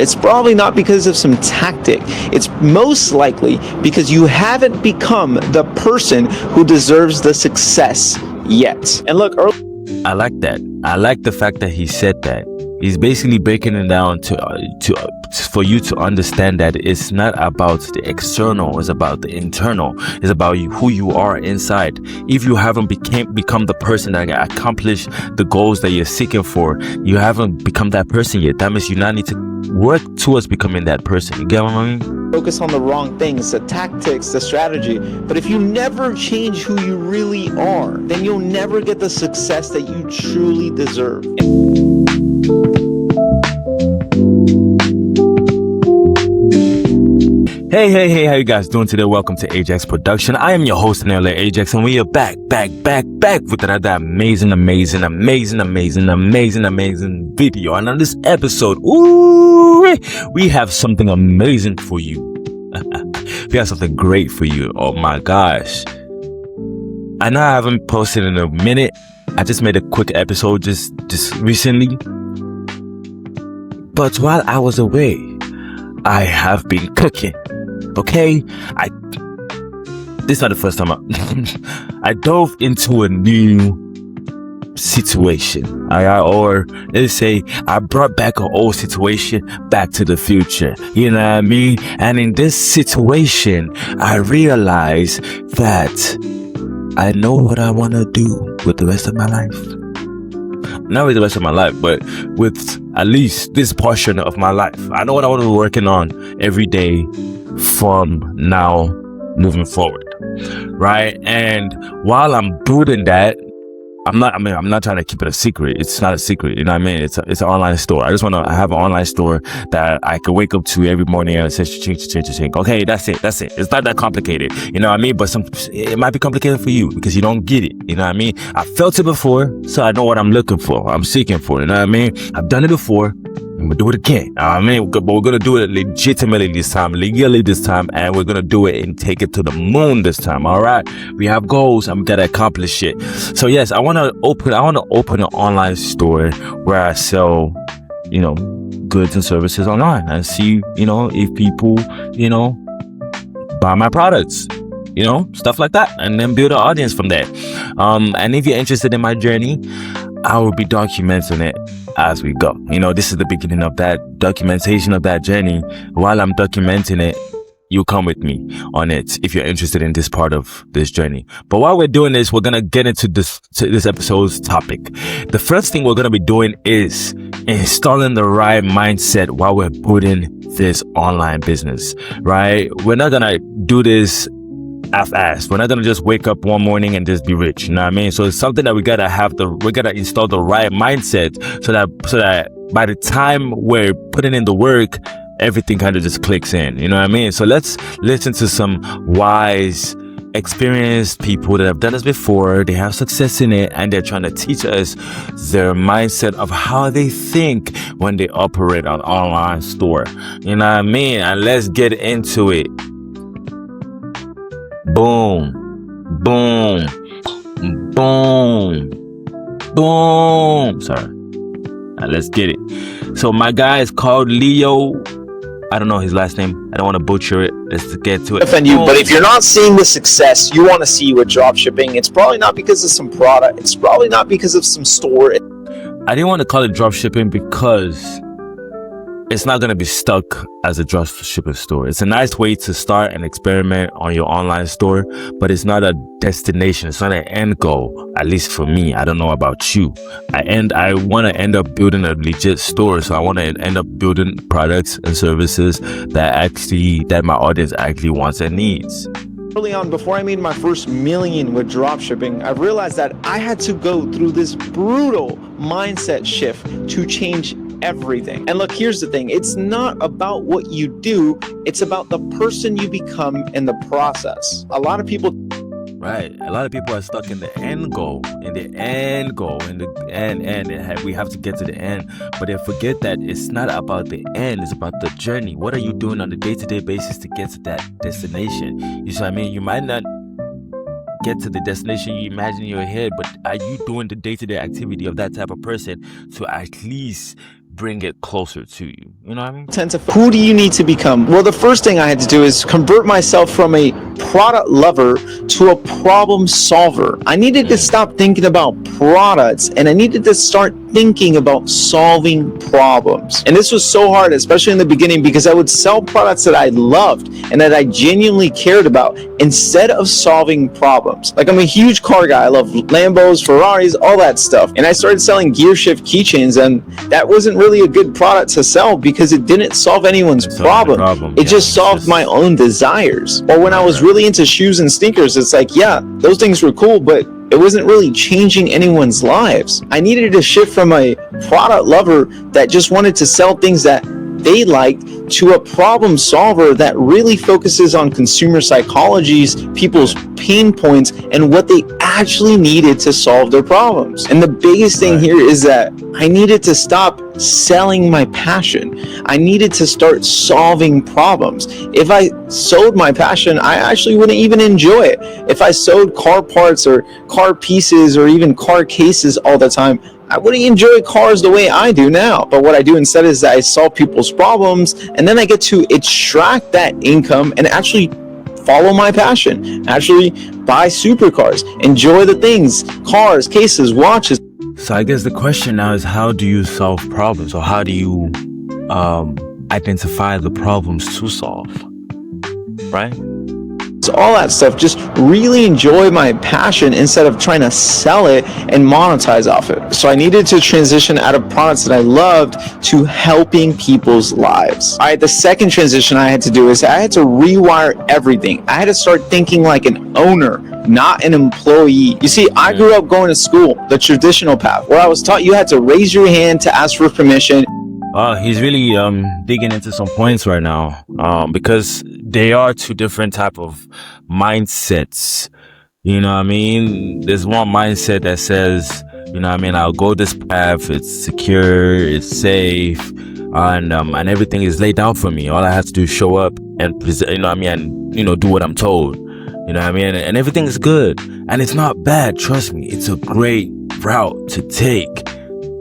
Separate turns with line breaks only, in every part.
it's probably not because of some tactic. It's most likely because you haven't become the person who deserves the success yet. And look,
I like that. I like the fact that he said that. He's basically breaking it down for you to understand that it's not about the external, it's about the internal. It's about who you are inside. If you haven't become the person that can accomplish the goals that you're seeking for, you haven't become that person yet. That means you now need to work towards becoming that person. You get what I mean?
Focus on the wrong things, the tactics, the strategy. But if you never change who you really are, then you'll never get the success that you truly deserve.
Hey, how you guys doing today? Welcome to Ajax Production. I am your host, Nelly Ajax, and we are back with another amazing video. And on this episode, we have something amazing for you. We have something great for you. Oh my gosh. I know I haven't posted in a minute. I just made a quick episode just recently. But while I was away, I have been cooking. Okay, this is not the first time I dove into a new situation. Or let's say I brought back an old situation back to the future. You know what I mean? And in this situation, I realized that I know what I want to do with the rest of my life. Not with the rest of my life, but with at least this portion of my life. I know what I want to be working on every day from now moving forward, right? And while I'm doing that, I'm not trying to keep it a secret. It's not a secret, you know what I mean? It's an online store. I just want to have an online store that I can wake up to every morning and say, ching. Okay, that's it. It's not that complicated, you know what I mean? But it might be complicated for you because you don't get it, you know what I mean? I felt it before, so I know what I'm looking for. I'm seeking for, you know what I mean? I've done it before. I'm gonna do it again. I mean, but we're gonna do it legitimately this time, legally this time, and we're gonna do it and take it to the moon this time. All right, we have goals and we gotta accomplish it. So yes, I want to open an online store where I sell, goods and services online and see, if people, buy my products. Stuff like that, and then build an audience from there. And if you're interested in my journey, I will be documenting it as we go. This is the beginning of that documentation of that journey. While I'm documenting it, you come with me on it if you're interested in this part of this journey. But while we're doing this, we're gonna get into this episode's topic. The first thing we're gonna be doing is installing the right mindset while we're building this online business, right? We're not gonna do this half-assed. We're not gonna just wake up one morning and just be rich, you know what I mean? So it's something that we gotta install the right mindset so that by the time we're putting in the work, everything kind of just clicks in, you know what I mean? So let's listen to some wise, experienced people that have done this before. They have success in it, and they're trying to teach us their mindset of how they think when they operate an online store, you know what I mean? And let's get into it. Boom. Sorry. Now let's get it. So my guy is called Leo. I don't know his last name. I don't want to butcher it. Let's get to it.
Offend you, but if you're not seeing the success you want to see with dropshipping, it's probably not because of some product. It's probably not because of some store.
I didn't want to call it dropshipping because it's not going to be stuck as a dropshipping store. It's a nice way to start and experiment on your online store, but it's not a destination. It's not an end goal, at least for me. I don't know about you. I want to end up building a legit store. So I want to end up building products and services that my audience actually wants and needs.
Early on, before I made my first million with dropshipping, I realized that I had to go through this brutal mindset shift to change everything. And look, here's the thing. It's not about what you do. It's about the person you become in the process. A lot of people are stuck in the end goal, we have to get to the end, but they forget that it's not about the end, it's about the journey. What are you doing on a day-to-day basis to get to that destination? You see what I mean? You might not get to the destination you imagine in your head, but are you doing the day-to-day activity of that type of person to at least
bring it closer to you. You know what I mean?
Who do you need to become? Well, the first thing I had to do is convert myself from a product lover to a problem solver. I needed to stop thinking about products and I needed to start thinking about solving problems. And this was so hard, especially in the beginning, because I would sell products that I loved and that I genuinely cared about instead of solving problems. Like, I'm a huge car guy. I love Lambos, Ferraris, all that stuff. And I started selling gear shift keychains, and that wasn't really a good product to sell because it didn't solve anyone's problem. It just solved my own desires. Or when I was really into shoes and sneakers, it's like, yeah, those things were cool, but it wasn't really changing anyone's lives. I needed to shift from a product lover that just wanted to sell things that they liked to a problem solver that really focuses on consumer psychologies, people's pain points, and what they actually needed to solve their problems. And the biggest thing here is that I needed to stop selling my passion. I needed to start solving problems. If I sold my passion, I actually wouldn't even enjoy it. If I sold car parts or car pieces or even car cases all the time, I wouldn't enjoy cars the way I do now. But what I do instead is that I solve people's problems, and then I get to extract that income and actually follow my passion, actually buy supercars, enjoy the things, cars, cases, watches.
So I guess the question now is, how do you solve problems, or how do you identify the problems to solve, right?
So all that stuff, just really enjoy my passion instead of trying to sell it and monetize off it. So I needed to transition out of products that I loved to helping people's lives. All right, the second transition I had to do is I had to rewire everything. I had to start thinking like an owner, not an employee. You see, I grew up going to school, the traditional path, where I was taught you had to raise your hand to ask for permission.
He's really digging into some points right now, because they are two different type of mindsets. You know what I mean? There's one mindset that says, you know what I mean, I'll go this path, it's secure, it's safe, and everything is laid out for me. All I have to do is show up and present, you know what I mean, and, you know, do what I'm told. You know what I mean? And everything is good. And it's not bad, trust me. It's a great route to take.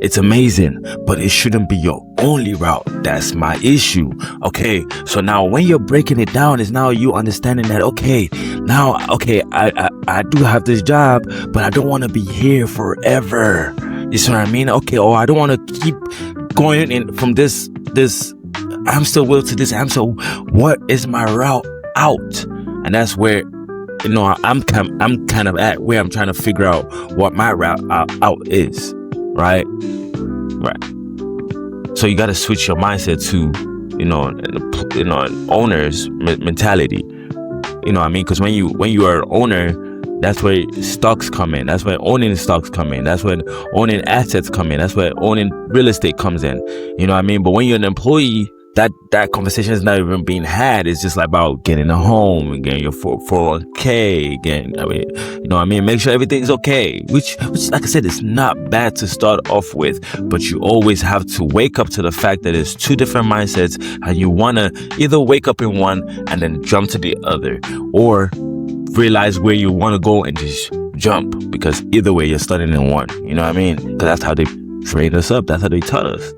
It's amazing, but it shouldn't be your only route. That's my issue. Okay, so now when you're breaking it down, is now you understanding that, okay, I do have this job, but I don't want to be here forever. You see what I mean? Okay, or I don't want to keep going in from this hamster wheel to this hamster. What is my route out? And that's where, you know, I'm kind of at where I'm trying to figure out what my route out is. Right. So you got to switch your mindset to, you know, an owner's mentality. You know what I mean? Because when you are an owner, that's where stocks come in. That's where owning stocks come in. That's where owning assets come in. That's where owning real estate comes in. You know what I mean? But when you're an employee, that conversation is not even being had. It's just like about getting a home and getting your 401k again. I mean, you know what I mean? Make sure everything's okay, which like I said, it's not bad to start off with, but you always have to wake up to the fact that it's two different mindsets, and you want to either wake up in one and then jump to the other, or realize where you want to go and just jump, because either way you're starting in one. You know what I mean? Because that's how they trained us up. That's how they taught us.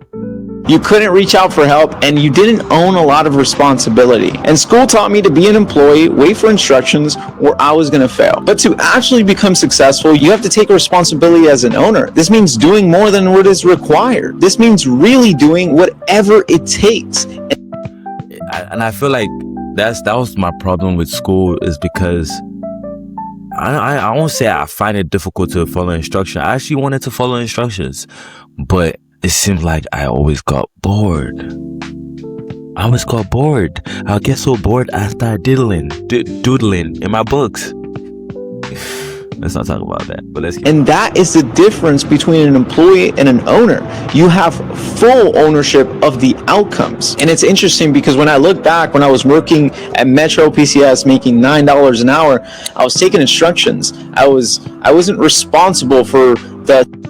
You couldn't reach out for help, and you didn't own a lot of responsibility. And school taught me to be an employee, wait for instructions, or I was going to fail. But to actually become successful, you have to take responsibility as an owner. This means doing more than what is required. This means really doing whatever it takes.
And I feel like that was my problem with school, is because I won't say I find it difficult to follow instruction. I actually wanted to follow instructions, but it seems like I always got bored. I'll get so bored I start doodling in my books. Let's not talk about that. But
and that is the difference between an employee and an owner. You have full ownership of the outcomes. And it's interesting because when I look back, when I was working at Metro PCS making $9 an hour, I was taking instructions. I wasn't responsible for the...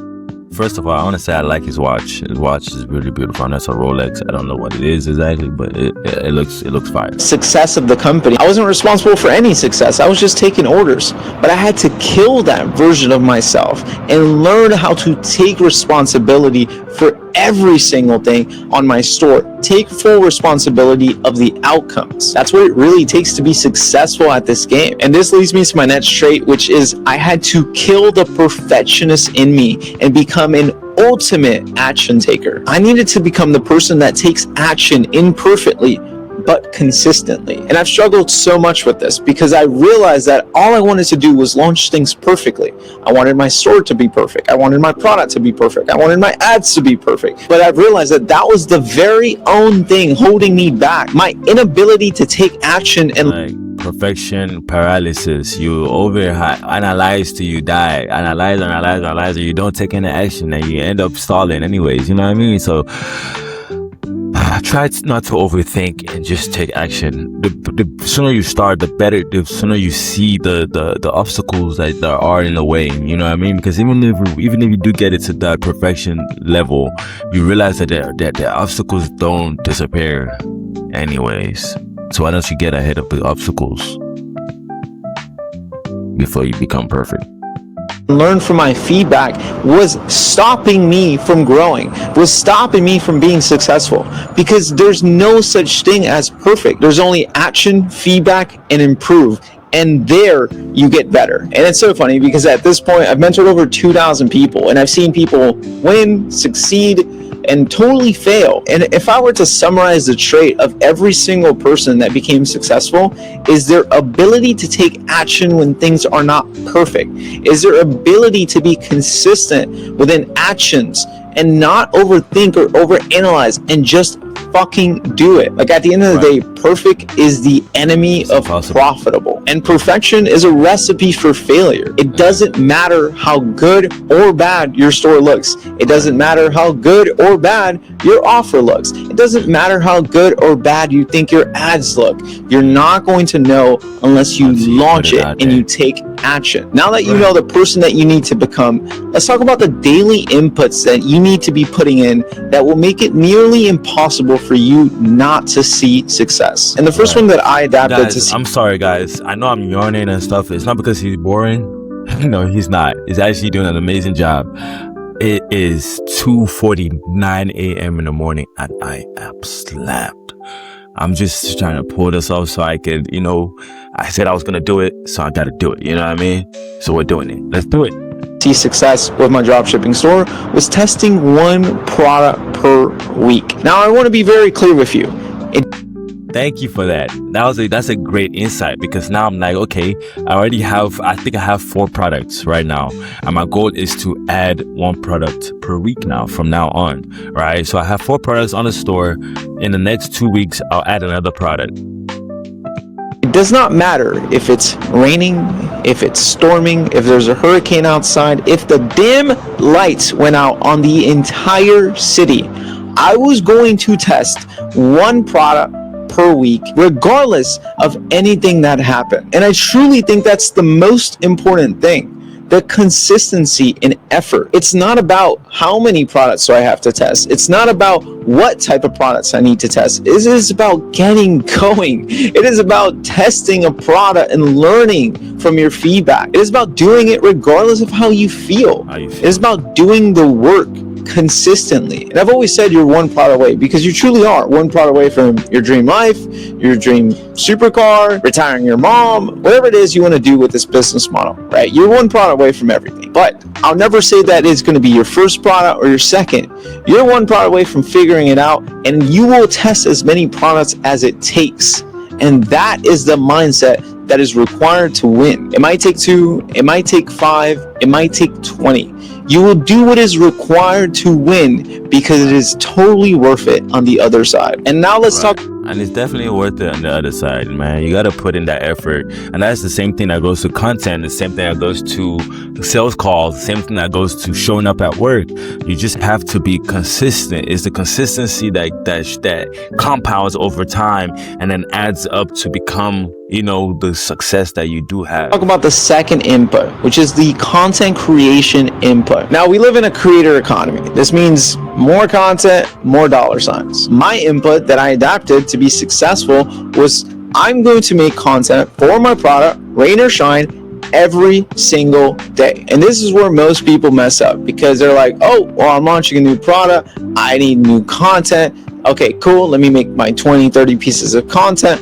First of all, I want to say I like his watch. His watch is really beautiful, and that's a Rolex. I don't know what it is exactly, but it looks fire.
Success of the company. I wasn't responsible for any success. I was just taking orders. But I had to kill that version of myself and learn how to take responsibility for every single thing on my store. Take full responsibility of the outcomes. That's what it really takes to be successful at this game. And this leads me to my next trait, which is I had to kill the perfectionist in me and become an ultimate action taker. I needed to become the person that takes action imperfectly but consistently. And I've struggled so much with this because I realized that all I wanted to do was launch things perfectly. I wanted my store to be perfect. I wanted my product to be perfect. I wanted my ads to be perfect. But I've realized that that was the very own thing holding me back. My inability to take action and
perfection paralysis. You overanalyze till you die. Analyze, and you don't take any action and you end up stalling anyways. You know what I mean? So try not to overthink and just take action. The sooner you start, the better. The sooner you see the obstacles that are in the way. You know what I mean? Because even if you do get it to that perfection level, you realize that the obstacles don't disappear anyways. So why don't you get ahead of the obstacles before you become perfect?
Learn from my feedback was stopping me from growing, was stopping me from being successful, because there's no such thing as perfect. There's only action, feedback, and improve. And there you get better. And it's so funny because at this point I've mentored over 2,000 people and I've seen people win, succeed, and totally fail. And if I were to summarize the trait of every single person that became successful, is their ability to take action when things are not perfect, is their ability to be consistent within actions and not overthink or overanalyze and just fucking do it. Like at the end of the day, perfect is the enemy of profitable, and perfection is a recipe for failure. It doesn't matter how good or bad your store looks. It doesn't matter how good or bad your offer looks. It doesn't matter how good or bad you think your ads look. You're not going to know unless you launch it and you take action. Now that you know the person that you need to become, let's talk about the daily inputs that you need to be putting in that will make it nearly impossible for you not to see success. And the first one that I adapted
guys,
to see.
I'm sorry guys, I know I'm yawning and stuff. It's not because he's boring. No, he's not. He's actually doing an amazing job. It is 2:49 a.m. in the morning and I am slapped. I'm just trying to pull this off so I can, I said I was going to do it, so I got to do it. You know what I mean? So we're doing it. Let's do it.
See success with my dropshipping store was testing one product per week. Now, I want to be very clear with you.
Thank you for that. That's a great insight, because now I'm like, okay, I think I have 4 products right now. And my goal is to add 1 product per week now from now on, right? So I have 4 products on the store. In the next 2 weeks, I'll add another product.
It does not matter if it's raining, if it's storming, if there's a hurricane outside, if the dim lights went out on the entire city. I was going to test 1 product per week, regardless of anything that happened. And I truly think that's the most important thing, the consistency and effort. It's not about how many products do I have to test. It's not about what type of products I need to test. It is about getting going. It is about testing a product and learning from your feedback. It is about doing it regardless of how you feel. It is about doing the work consistently. And I've always said you're 1 product away, because you truly are 1 product away from your dream life, your dream supercar, retiring your mom, whatever it is you want to do with this business model, right? You're 1 product away from everything. But I'll never say that it's going to be your first product or your second. You're 1 product away from figuring it out, and you will test as many products as it takes. And that is the mindset that is required to win. It might take 2, it might take 5, it might take 20. You will do what is required to win, because it is totally worth it on the other side. And now let's talk.
And it's definitely worth it on the other side, man. You got to put in that effort. And that's the same thing that goes to content, the same thing that goes to sales calls, the same thing that goes to showing up at work. You just have to be consistent. It's the consistency that compounds over time and then adds up to become, the success that you do have.
Talk about the second input, which is the content creation input. Now, we live in a creator economy. This means more content, more dollar signs. My input that I adapted to be successful was I'm going to make content for my product, rain or shine, every single day. And this is where most people mess up, because they're like, oh, well, I'm launching a new product, I need new content. Okay, cool, let me make my 20, 30 pieces of content.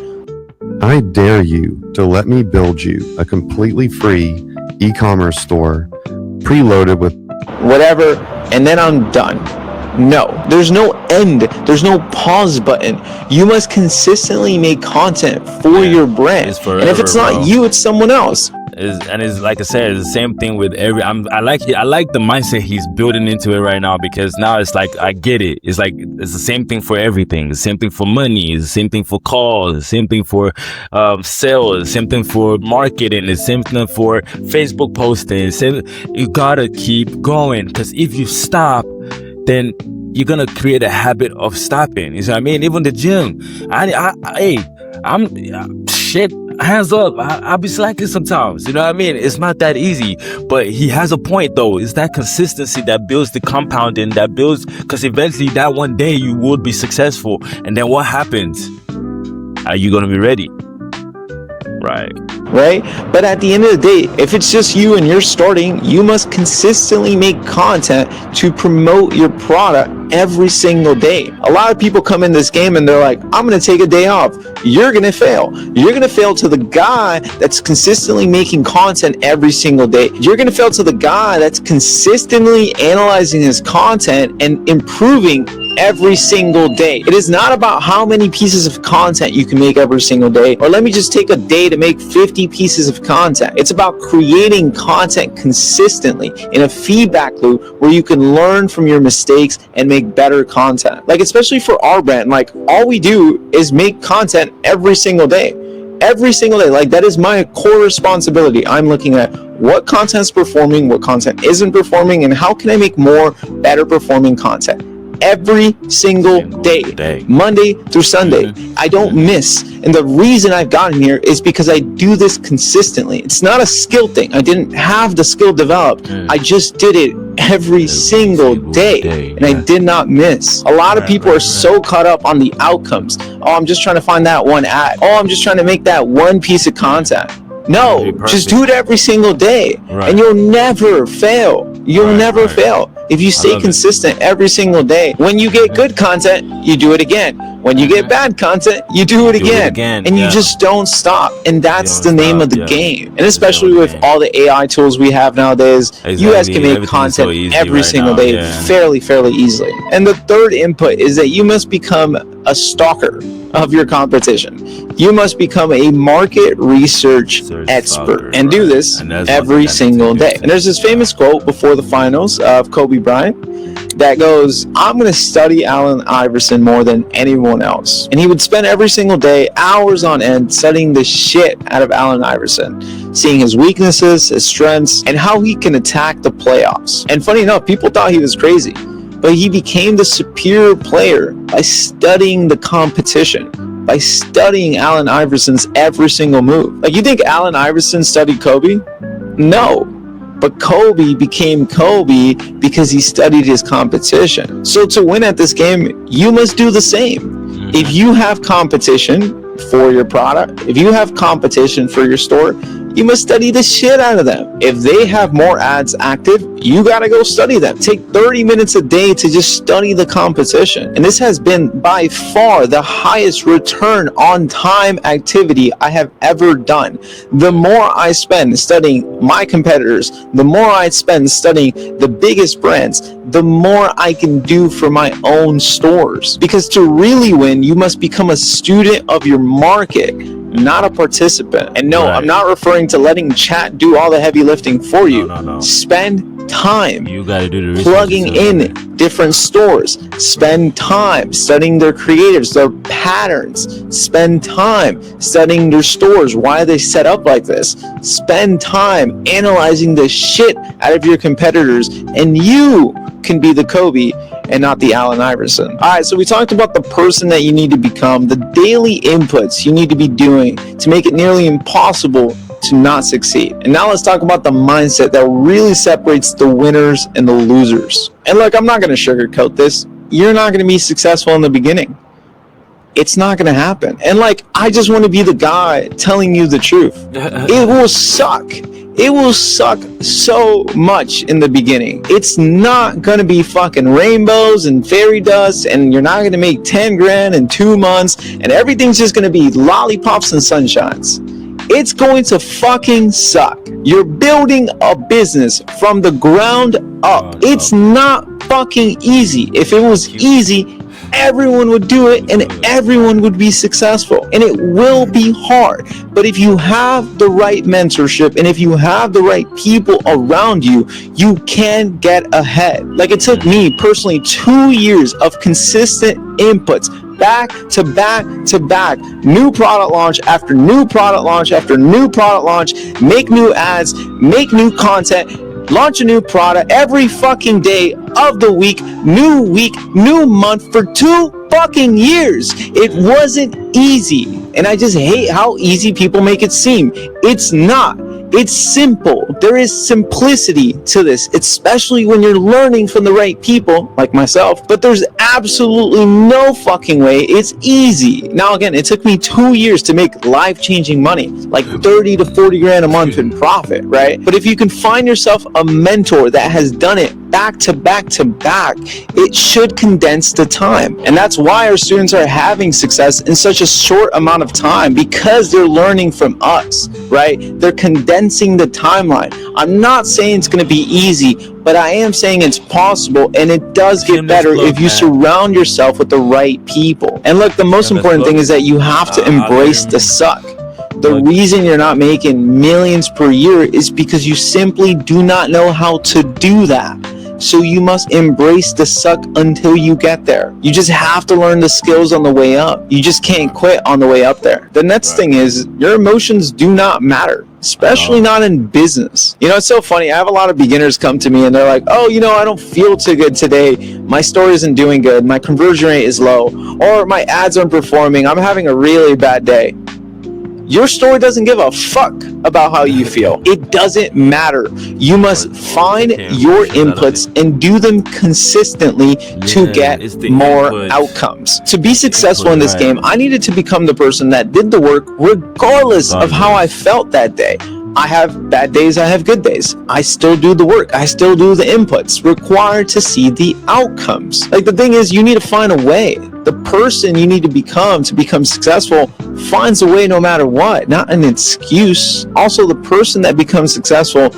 I dare you to let me build you a completely free e-commerce store preloaded with
whatever, and then I'm done. No, there's no end. There's no pause button. You must consistently make content for your brand.
Forever,
and if it's not you, it's someone else.
It's like I said, it's the same thing with every. I like the mindset he's building into it right now, because now it's like I get it. It's like it's the same thing for everything. The same thing for money. It's the same thing for calls. The same thing for sales. The same thing for marketing. The same thing for Facebook posting. You gotta keep going, because if you stop, then you're gonna create a habit of stopping. You know what I mean? Even the gym. I'm shit. Hands up, I'll be slacking sometimes. You know what I mean? It's not that easy. But he has a point though. It's that consistency that builds the compounding, that builds, because eventually that one day you would be successful. And then what happens? Are you gonna be ready? Right.
But at the end of the day, if it's just you and you're starting, you must consistently make content to promote your product every single day. A lot of people come in this game and they're like, I'm going to take a day off. You're going to fail. You're going to fail to the guy that's consistently making content every single day. You're going to fail to the guy that's consistently analyzing his content and improving every single day. It is not about how many pieces of content you can make every single day, or let me just take a day to make 50 pieces of content. It's about creating content consistently in a feedback loop where you can learn from your mistakes and make better content. Like, especially for our brand, like all we do is make content every single day. Every single day. Like, that is my core responsibility. I'm looking at what content's performing, what content isn't performing, and how can I make more better performing content every single day, Monday through Sunday. I don't miss. And the reason I've gotten here is because I do this consistently. It's not a skill thing. I didn't have the skill developed. I just did it every single day. And I did not miss. A lot of people are so caught up on the outcomes. Oh, I'm just trying to find that one ad. Oh, I'm just trying to make that one piece of content. No, just do it every single day, and you'll never fail. You'll never fail if you stay consistent every single day. When you get good content, you do it again. When you get bad content, you do it again. And you just don't stop. And that's the name of the game. And especially with all the AI tools we have nowadays, you guys can make content every single day fairly easily. And the third input is that you must become a stalker of your competition. You must become a market research expert and do this every single day. And there's this famous quote before the finals of Kobe Bryant that goes, I'm going to study Allen Iverson more than anyone else. And he would spend every single day, hours on end, studying the shit out of Allen Iverson, seeing his weaknesses, his strengths, and how he can attack the playoffs. And funny enough, people thought he was crazy, but he became the superior player by studying the competition, by studying Allen Iverson's every single move. Like, you think Allen Iverson studied Kobe? No. But Kobe became Kobe because he studied his competition. So to win at this game, you must do the same. If you have competition for your product, if you have competition for your store, you must study the shit out of them. If they have more ads active, you gotta go study them. Take 30 minutes a day to just study the competition. And this has been by far the highest return on time activity I have ever done. The more I spend studying my competitors, the more I spend studying the biggest brands, the more I can do for my own stores. Because to really win, you must become a student of your market, not a participant. And no, I'm not referring to letting chat do all the heavy lifting for you. No. Spend time. You gotta do the plugging in different stores. Spend time studying their creatives, their patterns. Spend time studying their stores. Why are they set up like this? Spend time analyzing the shit out of your competitors, and you can be the Kobe and not the Allen Iverson. All right, so we talked about the person that you need to become, the daily inputs you need to be doing to make it nearly impossible to not succeed. And now let's talk about the mindset that really separates the winners and the losers. And look, I'm not going to sugarcoat this. You're not going to be successful in the beginning. It's not going to happen. And like, I just want to be the guy telling you the truth. It will suck. it will suck so much in the beginning. It's not gonna be fucking rainbows and fairy dust, and you're not gonna make 10 grand in 2 months, and everything's just gonna be lollipops and sunshines. It's going to fucking suck. You're building a business from the ground up. It's not fucking easy. If it was easy, everyone would do it and everyone would be successful, and it will be hard. But if you have the right mentorship and if you have the right people around you, you can get ahead. Like, it took me personally 2 years of consistent inputs, back to back to back, new product launch after new product launch after new product launch, make new ads, make new content, launch a new product every fucking day of the week, new month for 2 fucking years. It wasn't easy. And I just hate how easy people make it seem. It's not. It's simple. There is simplicity to this, especially when you're learning from the right people, like myself. But there's absolutely no fucking way it's easy. Now, again, it took me 2 years to make life-changing money, like 30 to 40 grand a month in profit, right? But if you can find yourself a mentor that has done it back to back to back, it should condense the time. And that's why our students are having success in such a short amount of time, because they're learning from us, right? They're condensing the timeline. I'm not saying it's going to be easy, but I am saying it's possible, and it does get better if you surround yourself with the right people. And look, the most important thing is that you have to embrace the suck. The reason you're not making millions per year is because you simply do not know how to do that. So you must embrace the suck until you get there. You just have to learn the skills on the way up. You just can't quit on the way up there. The next thing is, your emotions do not matter, especially not in business. You know, it's so funny. I have a lot of beginners come to me and they're like, oh, you know, I don't feel too good today. My store isn't doing good. My conversion rate is low, or my ads aren't performing. I'm having a really bad day. Your store doesn't give a fuck about how you feel. It doesn't matter. You must find your inputs and do them consistently to get more outcomes. To be successful in this game, I needed to become the person that did the work regardless of how I felt that day. I have bad days, I have good days. I still do the work. I still do the inputs required to see the outcomes. Like, the thing is, you need to find a way. The person you need to become successful finds a way no matter what, not an excuse. Also, the person that becomes successful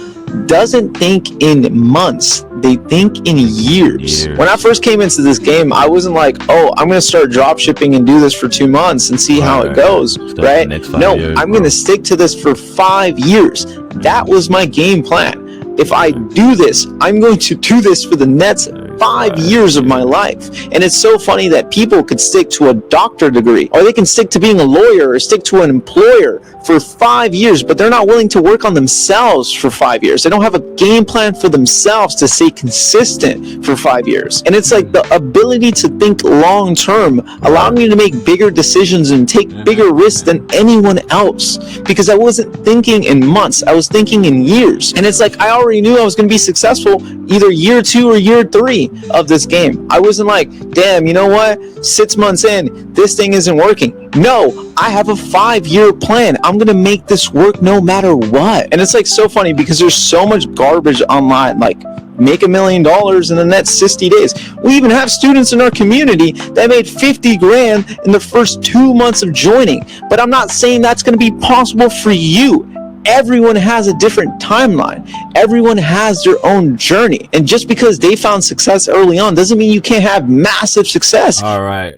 doesn't think in months, they think in years. When I first came into this game, I wasn't like, oh, I'm going to start drop shipping and do this for 2 months and see how it goes, right? No, I'm going to stick to this for 5 years. That was my game plan. If I do this, I'm going to do this for the next 5 years of my life. And it's so funny that people could stick to a doctor degree, or they can stick to being a lawyer, or stick to an employer for 5 years, but they're not willing to work on themselves for 5 years. They don't have a game plan for themselves to stay consistent for 5 years. And it's like the ability to think long term allowed me to make bigger decisions and take bigger risks than anyone else, because I wasn't thinking in months, I was thinking in years. And it's like, I already knew I was going to be successful either year 2 or year 3 of this game. I wasn't like, damn, you know what, 6 months in, this thing isn't working. No, I have a 5-year plan. I'm going to make this work no matter what. And it's like so funny because there's so much garbage online, like make $1 million in the next 60 days. We even have students in our community that made 50 grand in the first 2 months of joining. But I'm not saying that's going to be possible for you. Everyone has a different timeline. Everyone has their own journey. And just because they found success early on doesn't mean you can't have massive success.
All right.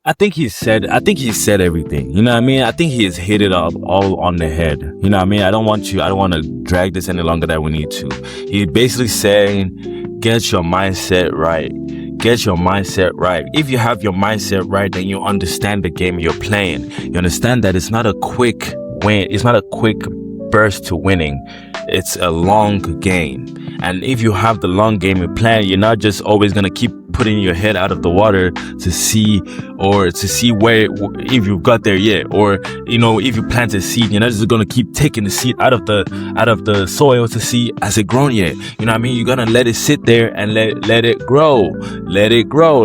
I think he said everything. You know what I mean? I think he has hit it all on the head. You know what I mean? I don't want to drag this any longer than we need to. He's basically saying, get your mindset right. Get your mindset right. If you have your mindset right, then you understand the game you're playing. You understand that it's not a quick win. It's not a quick burst to winning. It's a long game. And if you have the long game in plan, you're not just always going to keep putting your head out of the water to see where, if you've got there yet, or, you know, if you plant a seed, you're not just going to keep taking the seed out of the soil to see has it grown yet. You know what I mean? You're going to let it sit there and let it grow. Let it grow.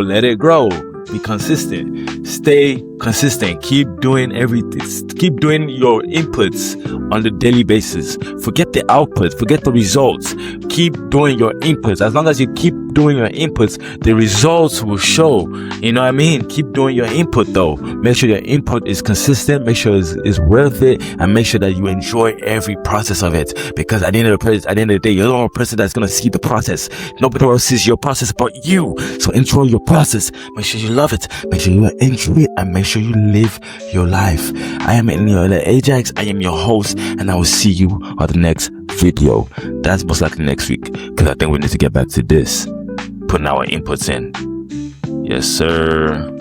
be consistent. Stay consistent. Keep doing everything. Keep doing your inputs on the daily basis. Forget the output. Forget the results. Keep doing your inputs. As long as you keep doing your inputs, the results will show. You know what I mean? Keep doing your input though. Make sure your input is consistent. Make sure it's worth it, and make sure that you enjoy every process of it. Because at the end of the day, you're the only person that's gonna see the process. Nobody else sees your process but you. So enjoy your process. Make sure you love it. Make sure you enjoy it, and make sure you live your life. I am Ajax. I am your host, and I will see you on the next video. That's most likely next week, because I think we need to get back to this, putting our inputs in. Yes, sir.